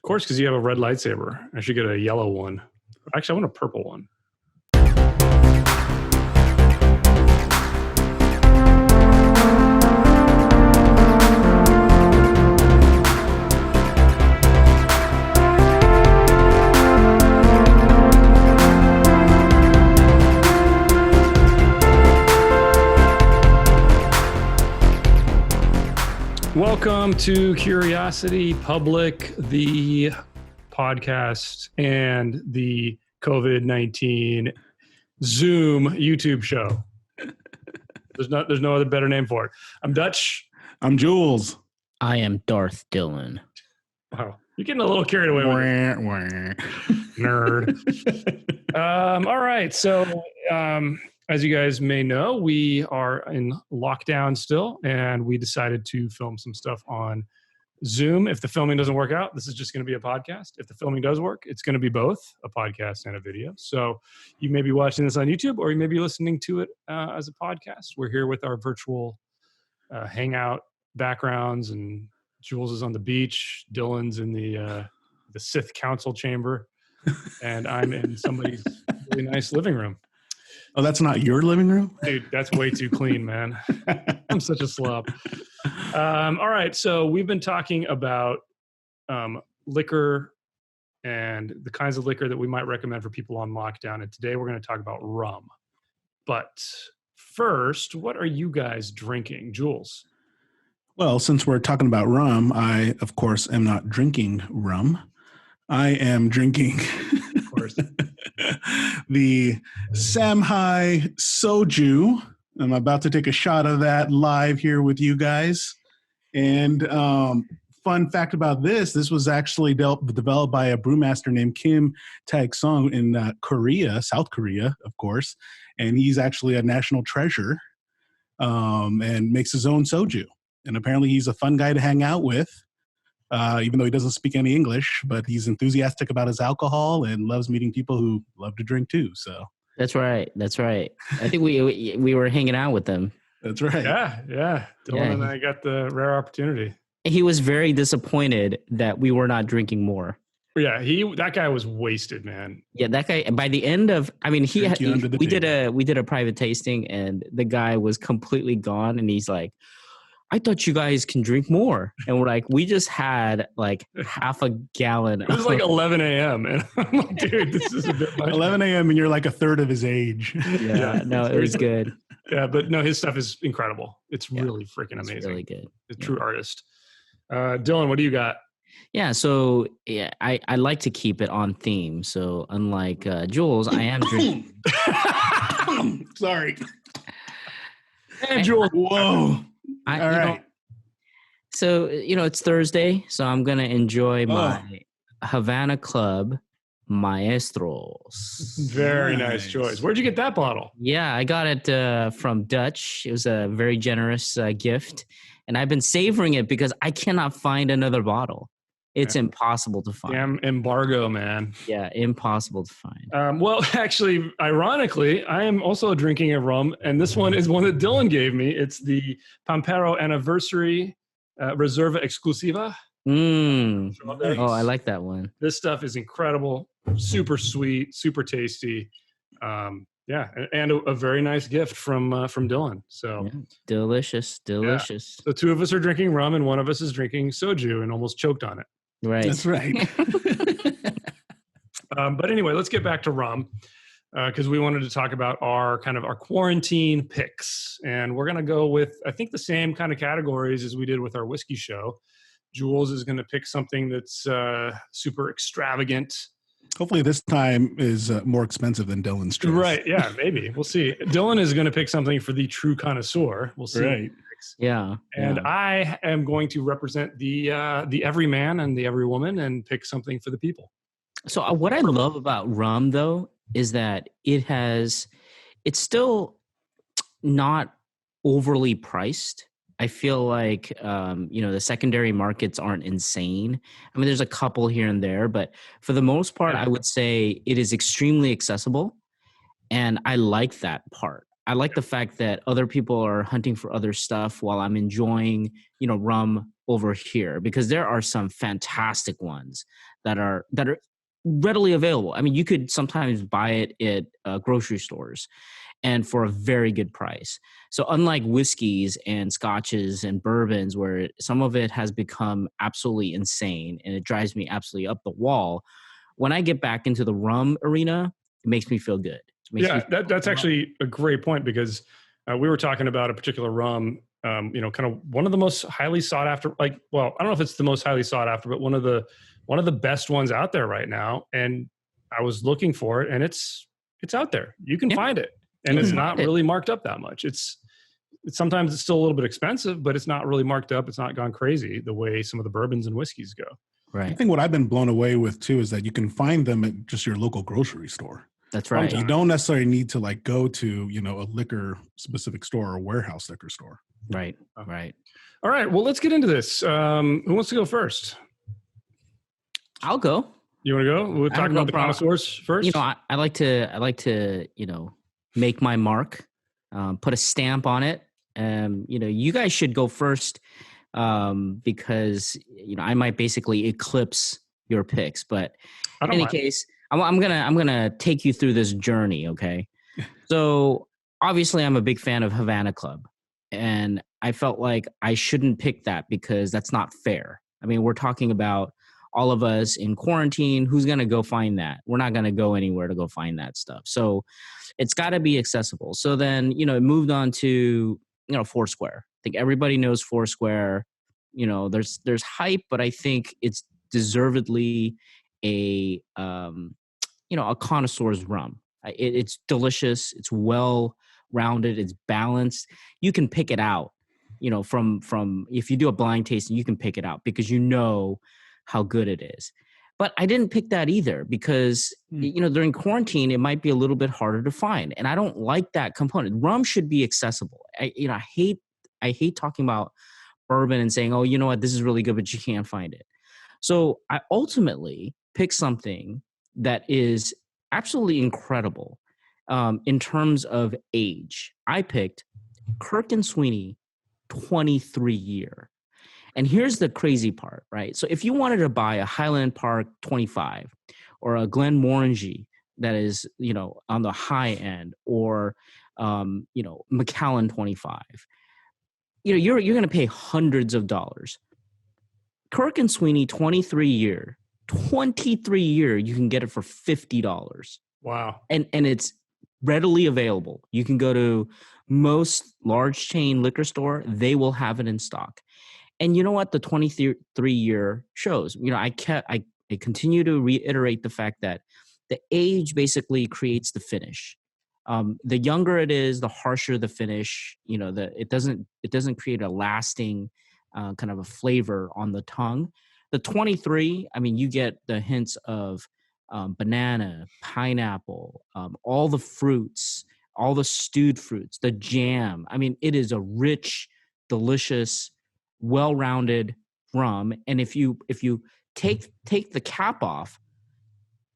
Of course, because you have a red lightsaber. I should get a yellow one. Actually, I want a purple one. Welcome to Curiosity Public, the podcast and the COVID-19 Zoom YouTube show. There's no other better name for it. I'm Dutch. I'm Jules. I am Darth Dillon. Wow, you're getting a little carried away with it. Nerd. All right, so as you guys may know, we are in lockdown still, and we decided to film some stuff on Zoom. If the filming doesn't work out, this is just going to be a podcast. If the filming does work, it's going to be both a podcast and a video. So you may be watching this on YouTube, or you may be listening to it as a podcast. We're here with our virtual hangout backgrounds, and Jules is on the beach. Dylan's in the Sith Council chamber, and I'm in somebody's really nice living room. Oh, that's not your living room? Dude, that's way too clean, man. I'm such a slob. All right, so we've been talking about liquor and the kinds of liquor that we might recommend for people on lockdown. And today we're going to talk about rum. But first, what are you guys drinking? Jules? Well, since we're talking about rum, I, of course, am not drinking rum. I am drinking... Of course. The Samhai Soju. I'm about to take a shot of that live here with you guys. And fun fact about this was actually developed by a brewmaster named Kim Taek-sung in Korea, South Korea, of course. And he's actually a national treasure and makes his own soju. And apparently he's a fun guy to hang out with. Even though he doesn't speak any English, but he's enthusiastic about his alcohol and loves meeting people who love to drink too. So That's right. I think we were hanging out with them. that's right. Yeah. Dylan and I got the rare opportunity. He was very disappointed that we were not drinking more. Yeah, that guy was wasted, man. Yeah, that guy. By the end of, I mean, we did a private tasting, and the guy was completely gone, and he's like, I thought you guys can drink more. And we're like, we just had like half a gallon. It was like 11 a.m. And I'm like, dude, this is a bit much. 11 a.m. and you're like a third of his age. Yeah, no, it was good. Yeah, but no, his stuff is incredible. It's really freaking amazing. It's really good. A true artist. Dylan, what do you got? Yeah, so I like to keep it on theme. So unlike Jules, I am drinking. Sorry. Hey, Jules. Whoa. All right. So, it's Thursday, so I'm going to enjoy my Havana Club Maestros. Very nice choice. Where'd you get that bottle? Yeah, I got it from Dutch. It was a very generous gift, and I've been savoring it because I cannot find another bottle. It's impossible to find. Damn embargo, man. Yeah, impossible to find. Well, actually, ironically, I am also drinking a rum, and this one is one that Dylan gave me. It's the Pampero Anniversary Reserva Exclusiva. Oh, I like that one. This stuff is incredible. Super sweet, super tasty. And a very nice gift from Dylan. So delicious. Yeah. The two of us are drinking rum, and one of us is drinking soju, and almost choked on it. Right. That's right. But anyway, let's get back to rum because we wanted to talk about our quarantine picks. And we're going to go with, I think, the same kind of categories as we did with our whiskey show. Jules is going to pick something that's super extravagant. Hopefully this time is more expensive than Dylan's choice. Right. Yeah, maybe. We'll see. Dylan is going to pick something for the true connoisseur. We'll see. Right. Yeah. And I am going to represent the everyman and the everywoman and pick something for the people. So what I love about rum, though, is that it's still not overly priced. I feel like, the secondary markets aren't insane. I mean, there's a couple here and there, but for the most part, I would say it is extremely accessible. And I like that part. I like the fact that other people are hunting for other stuff while I'm enjoying, rum over here, because there are some fantastic ones that are readily available. I mean, you could sometimes buy it at grocery stores and for a very good price. So unlike whiskeys and scotches and bourbons, where some of it has become absolutely insane and it drives me absolutely up the wall, when I get back into the rum arena, it makes me feel good. That's actually a great point, because we were talking about a particular rum, kind of one of the most highly sought after, I don't know if it's the most highly sought after, but one of the best ones out there right now. And I was looking for it, and it's out there. You can find it, and it's not really marked up that much. It's sometimes it's still a little bit expensive, but it's not really marked up. It's not gone crazy the way some of the bourbons and whiskeys go. Right. I think what I've been blown away with too is that you can find them at just your local grocery store. That's right. You don't necessarily need to go to, a liquor specific store or warehouse liquor store. Right. Right. All right. Well, let's get into this. Who wants to go first? I'll go. You want to go? We'll talk about the connoisseurs first. I like to, make my mark, put a stamp on it. You guys should go first, because, I might basically eclipse your picks, but in any case, I'm gonna take you through this journey. Okay. So obviously I'm a big fan of Havana Club, and I felt like I shouldn't pick that because that's not fair. I mean, we're talking about all of us in quarantine. Who's going to go find that? We're not going to go anywhere to go find that stuff. So it's got to be accessible. So then, it moved on to, Foursquare. I think everybody knows Foursquare. There's hype, but I think it's deservedly a connoisseur's rum. It's delicious. It's well-rounded. It's balanced. You can pick it out, from if you do a blind tasting, you can pick it out because how good it is. But I didn't pick that either because, during quarantine, it might be a little bit harder to find. And I don't like that component. Rum should be accessible. I hate talking about bourbon and saying, oh, you know what, this is really good, but you can't find it. So I ultimately picked something that is absolutely incredible in terms of age. I picked Kirk and Sweeney 23 year. And here's the crazy part, right? So if you wanted to buy a Highland Park 25 or a Glenmorangie that is, on the high end, or, Macallan 25, you're going to pay hundreds of dollars. Kirk and Sweeney 23 year, you can get it for $50. Wow. And it's readily available. You can go to most large chain liquor store. They will have it in stock. And you know what? The 23 year shows, I continue to reiterate the fact that the age basically creates the finish. The younger it is, the harsher the finish, it doesn't create a lasting kind of a flavor on the tongue. The 23, you get the hints of banana, pineapple, all the fruits, all the stewed fruits, the jam. It is a rich, delicious, well-rounded rum. And if you take the cap off,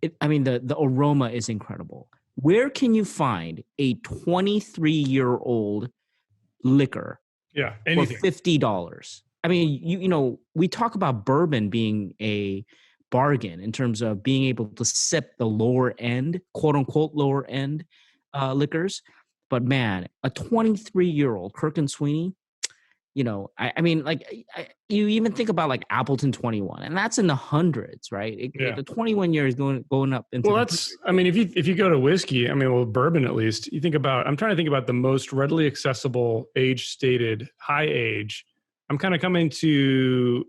the aroma is incredible. Where can you find a 23-year-old liquor for $50? We talk about bourbon being a bargain in terms of being able to sip the lower end, quote unquote, lower end liquors. But man, a 23-year-old Kirk and Sweeney, you even think about like Appleton 21, and that's in the hundreds, right? The 21 year is going up into. Well, if you go to whiskey, bourbon at least. You think about. I'm trying to think about the most readily accessible age stated high age. I'm kind of coming to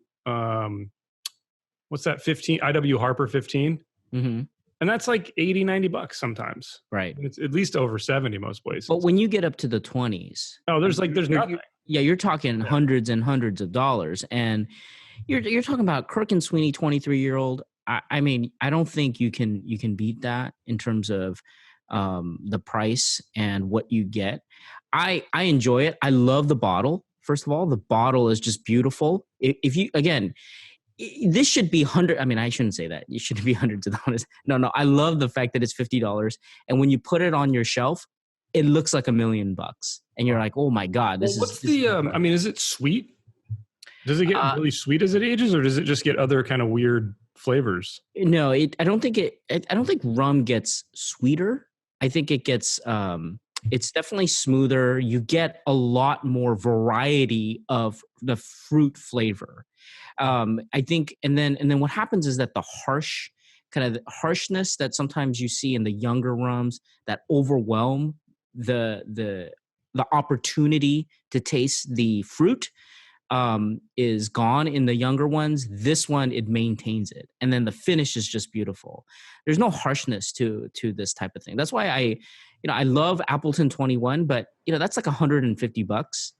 what's that? 15 IW Harper 15, and that's like $80-$90 sometimes. Right. It's at least over 70 most places. But when you get up to the 20s, there's nothing. You're talking hundreds and hundreds of dollars, and you're talking about Kirk and Sweeney 23-year-old. I don't think you can beat that in terms of the price and what you get. I enjoy it. I love the bottle. First of all, the bottle is just beautiful. If you this should be I shouldn't say that. It should be hundreds of dollars. No. I love the fact that it's $50, and when you put it on your shelf, it looks like $1 million, and you're like, oh my God, this is. What's is it sweet? Does it get really sweet as it ages, or does it just get other kind of weird flavors? No, I don't think I don't think rum gets sweeter. I think it gets it's definitely smoother. You get a lot more variety of the fruit flavor. I think, and then what happens is that the harshness that sometimes you see in the younger rums that overwhelm the opportunity to taste the fruit is gone in the younger ones. This one, it maintains it, and then the finish is just beautiful. There's no harshness to this type of thing. That's why I love Appleton 21, but that's like $150.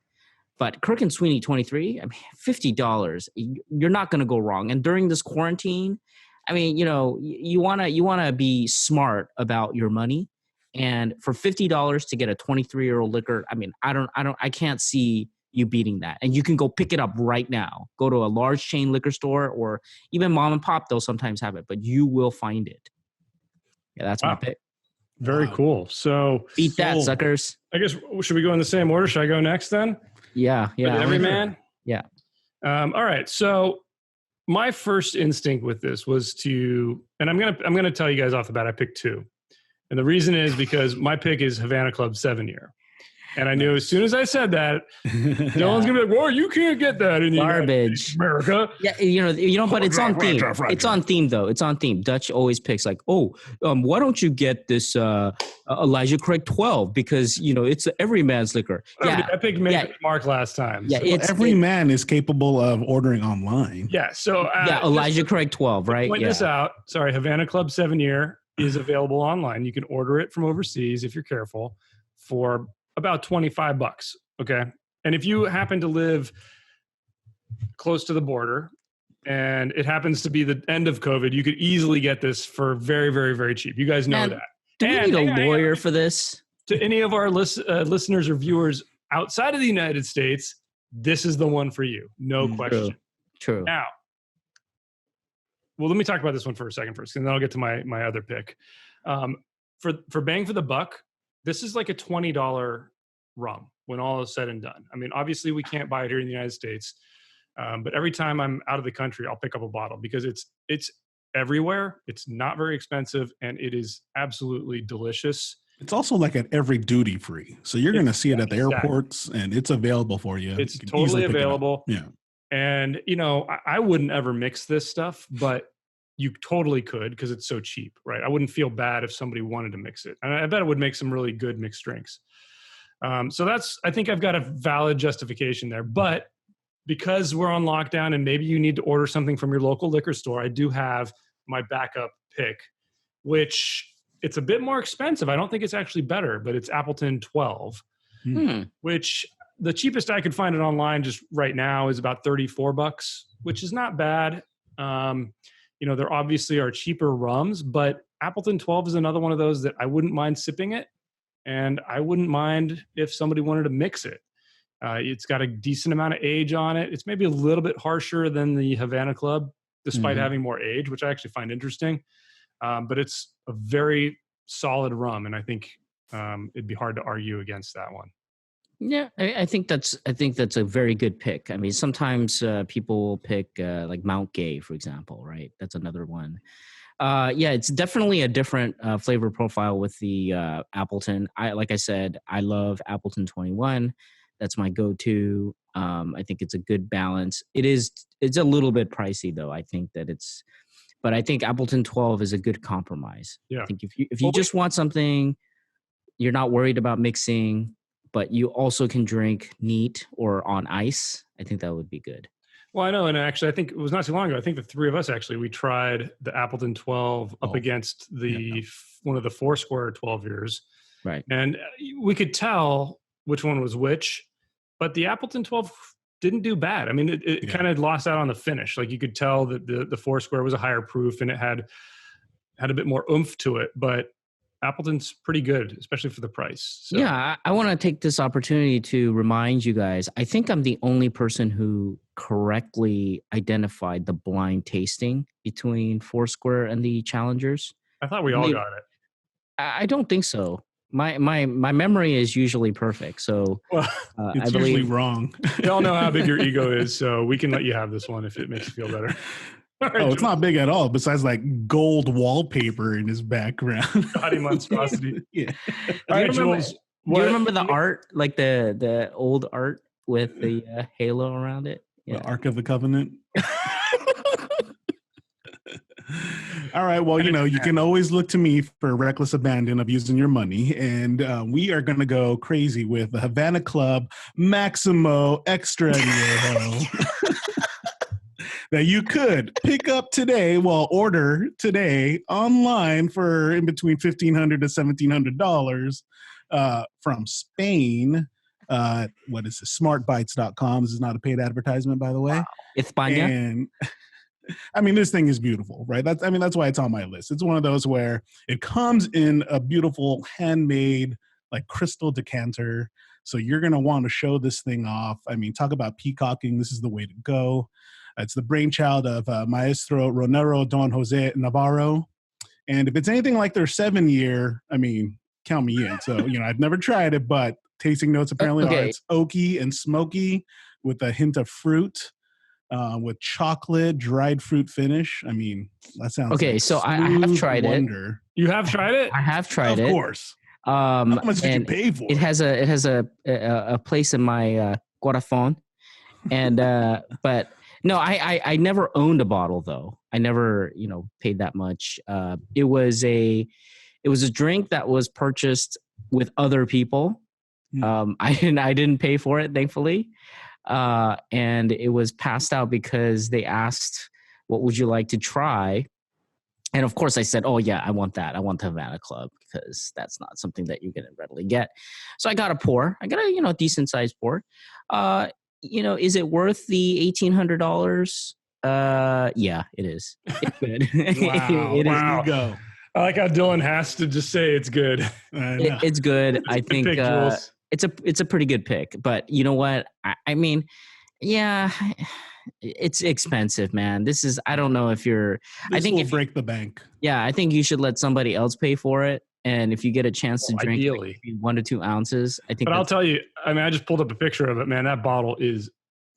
But Kirk and Sweeney 23, I mean, $50. You're not going to go wrong. And during this quarantine, I mean, you wanna be smart about your money. And for $50 to get a 23-year-old liquor, I mean, I can't see you beating that. And you can go pick it up right now. Go to a large chain liquor store, or even mom and pop, they'll sometimes have it, but you will find it. Yeah, that's my pick. Very cool. So beat that, suckers. I guess, should we go in the same order? Should I go next then? Yeah. Every man? Yeah. All right. So my first instinct with this was and I'm gonna tell you guys off the bat, I picked two. And the reason is because my pick is Havana Club 7-year. And I knew as soon as I said that, no one's gonna be like, "Well, you can't get that in garbage, America." Yeah, but it's on theme. It's on theme though. It's on theme. Dutch always picks like, why don't you get this Elijah Craig 12 because it's every man's liquor. Yeah, I picked Mark last time. Yeah, so every man is capable of ordering online. Yeah, so Elijah Craig 12, right? Point this out. Sorry, Havana Club 7-year is available online. You can order it from overseas if you're careful for about $25. Okay. And if you happen to live close to the border and it happens to be the end of COVID, you could easily get this for very, very, very cheap. You guys know that. Do we need a lawyer for this? To any of our listeners or viewers outside of the United States, this is the one for you. No question. True. Now, well, let me talk about this one for a second first, and then I'll get to my other pick. For bang for the buck, this is like a $20 rum when all is said and done. I mean, obviously we can't buy it here in the United States, but every time I'm out of the country, I'll pick up a bottle because it's everywhere. It's not very expensive, and it is absolutely delicious. It's also like at every duty free, so you're going to see it at the airports, and it's available for you. It's totally available. Yeah, and I wouldn't ever mix this stuff, but you totally could because it's so cheap, right? I wouldn't feel bad if somebody wanted to mix it. And I bet it would make some really good mixed drinks. So I think I've got a valid justification there. But because we're on lockdown and maybe you need to order something from your local liquor store, I do have my backup pick, which it's a bit more expensive. I don't think it's actually better, but it's Appleton 12, which the cheapest I could find it online just right now is about $34, which is not bad. There obviously are cheaper rums, but Appleton 12 is another one of those that I wouldn't mind sipping it, and I wouldn't mind if somebody wanted to mix it. It's got a decent amount of age on it. It's maybe a little bit harsher than the Havana Club, despite having more age, which I actually find interesting. But it's a very solid rum, and I think it'd be hard to argue against that one. Yeah, I think that's a very good pick. I mean, sometimes people will pick like Mount Gay, for example, right? That's another one. It's definitely a different flavor profile with the Appleton. Like I said, I love Appleton 21. That's my go-to. I think it's a good balance. It's a little bit pricey though. I think Appleton 12 is a good compromise. Yeah. I think if you just want something, you're not worried about mixing, but you also can drink neat or on ice, I think that would be good. Well, I know, and actually, I think it was not too long ago. I think the three of us we tried the Appleton 12 up against one of the Foursquare 12 years, right? And we could tell which one was which, but the Appleton 12 didn't do bad. I mean, it kind of lost out on the finish. Like you could tell that the Foursquare was a higher proof and it had a bit more oomph to it, but Appleton's pretty good, especially for the price. So. Yeah, I want to take this opportunity to remind you guys, I think I'm the only person who correctly identified the blind tasting between Foursquare and the Challengers. I thought we all got it. I don't think so. My memory is usually perfect. So Well, It's I usually believe wrong. we all know how big your ego is, so we can let you have this one if it makes you feel better. All right, Oh, it's not big at all. Besides, like gold wallpaper in his background. Gaudy monstrosity. Yeah. All right, do you remember, Jules. do you What, remember the art, like the old art with the halo around it? The Ark of the Covenant. All right. Well, you can always look to me for reckless abandon of using your money. And we are going to go crazy with the Havana Club Maximo Extra Añejo that you could pick up today, order today online for in between $1,500 to $1,700 from Spain. What is this? Smartbites.com. This is not a paid advertisement, by the way. Wow. España? And I mean, this thing is beautiful, right? That's why it's on my list. It's one of those where it comes in a beautiful handmade, like crystal decanter. So you're going to want to show this thing off. I mean, talk about peacocking. This is the way to go. It's the brainchild of Maestro Ronero Don Jose Navarro. And if it's anything like their 7-year, I mean, count me in. So, I've never tried it, but tasting notes apparently are it's oaky and smoky with a hint of fruit. With chocolate, dried fruit finish. I mean, that sounds okay. like So I have tried wonder. You have tried it? I have tried Of it. course. How much did you and pay for it? Has a place in my corazón, and but no, I never owned a bottle though. I never paid that much. It was a drink that was purchased with other people. I didn't pay for it, thankfully. And it was passed out because they asked, what would you like to try? And of course I said, oh yeah, I want that. I want the Havana Club because that's not something that you're going to readily get. So I got a pour. I got a decent sized pour. Is it worth the $1,800? Yeah, it is. It's good. Wow. Wow. You go. I like how Dylan has to just say it's good. It's good. It's I think pick, Jules. it's a pretty good pick. But you know what? I mean, yeah, it's expensive, man. This is, I don't know if you're, This I think will break the bank. Yeah, I think you should let somebody else pay for it. And if you get a chance to drink ideally. like 1 to 2 ounces, I think. But I'll tell you, I mean, I just pulled up a picture of it, man. That bottle is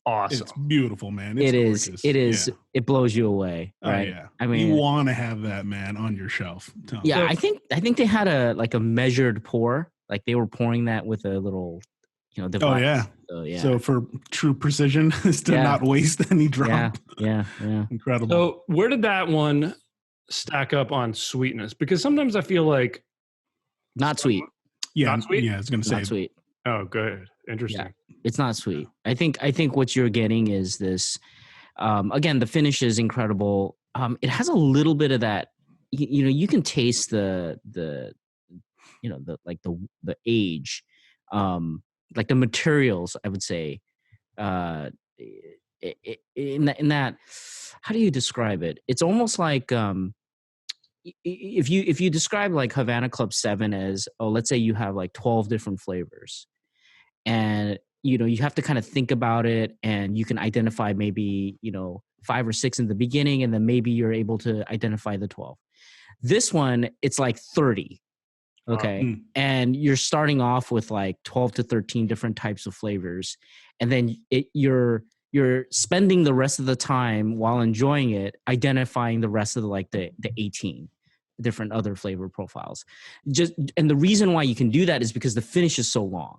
awesome. It's beautiful, man. It gorgeous. is. It is. Yeah. It blows you away, right? Oh, yeah. I mean, you want to have that, man, on your shelf. Yeah, I think they had a measured pour, like they were pouring that with a little, device. Oh yeah. So, yeah. So for true precision, is to not waste any drop. Yeah. Incredible. So where did that one stack up on sweetness? Because sometimes I feel like not sweet. Yeah, not sweet? Yeah, I was gonna say not sweet. Oh, good. Interesting. Yeah, it's not sweet. I think what you're getting is this. Again, the finish is incredible. It has a little bit of that. You can taste the age, like the materials. I would say, in that. How do you describe it? It's almost like if you describe like Havana Club 7 as, let's say you have like 12 different flavors, and you have to kind of think about it, and you can identify maybe 5 or 6 in the beginning, and then maybe you're able to identify the 12. This one, it's like 30. Okay. And you're starting off with like 12 to 13 different types of flavors, and then you're spending the rest of the time while enjoying it identifying the rest of the 18 different other flavor profiles. And the reason why you can do that is because the finish is so long,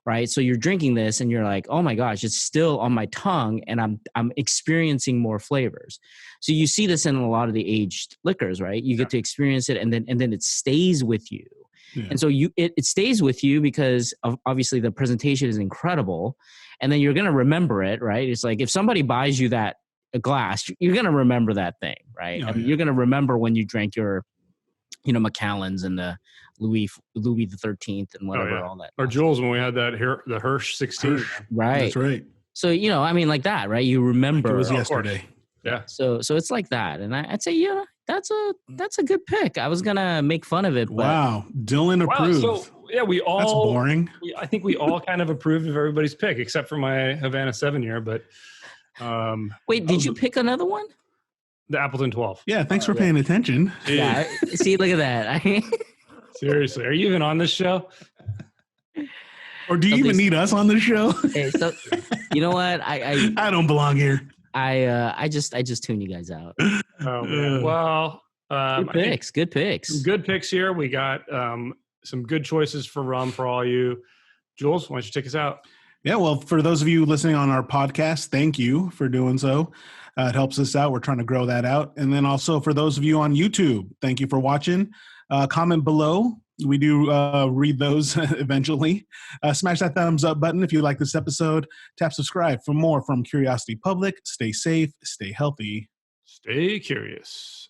right? So you're drinking this and you're like, oh my gosh, it's still on my tongue, and I'm experiencing more flavors. So you see this in a lot of the aged liquors, right? You get to experience it, and then it stays with you. Yeah. And so it stays with you because obviously the presentation is incredible, and then you're going to remember it, right? It's like if somebody buys you a glass, you're going to remember that thing, right? I mean, you're going to remember when you drank your, Macallan's and the Louis the 13th and whatever, all that. Or Jules, when we had the Hirsch 16. Right. That's right. So, I mean, like that, right? You remember. Like it was yesterday. Yeah. So it's like that. And I'd say, that's a good pick. I was going to make fun of it. But wow. Dylan approved. So, yeah, we all. That's boring. I think we all kind of approved of everybody's pick, except for my Havana 7-year. But wait, did you pick another one? The Appleton 12. Yeah, thanks for paying attention. Yeah, see, look at that. Seriously, are you even on this show? Or do you even need us on the show? Hey, so you know what? I don't belong here. I just tune you guys out. Oh man. Well, Good picks. Good picks. Some good picks here. We got some good choices for rum for all you. Jules, why don't you take us out? Yeah, well, for those of you listening on our podcast, thank you for doing so. It helps us out. We're trying to grow that out. And then also for those of you on YouTube, thank you for watching. Comment below. We do read those eventually. Smash that thumbs up button if you like this episode. Tap subscribe for more from Curiosity Public. Stay safe, stay healthy. Stay curious.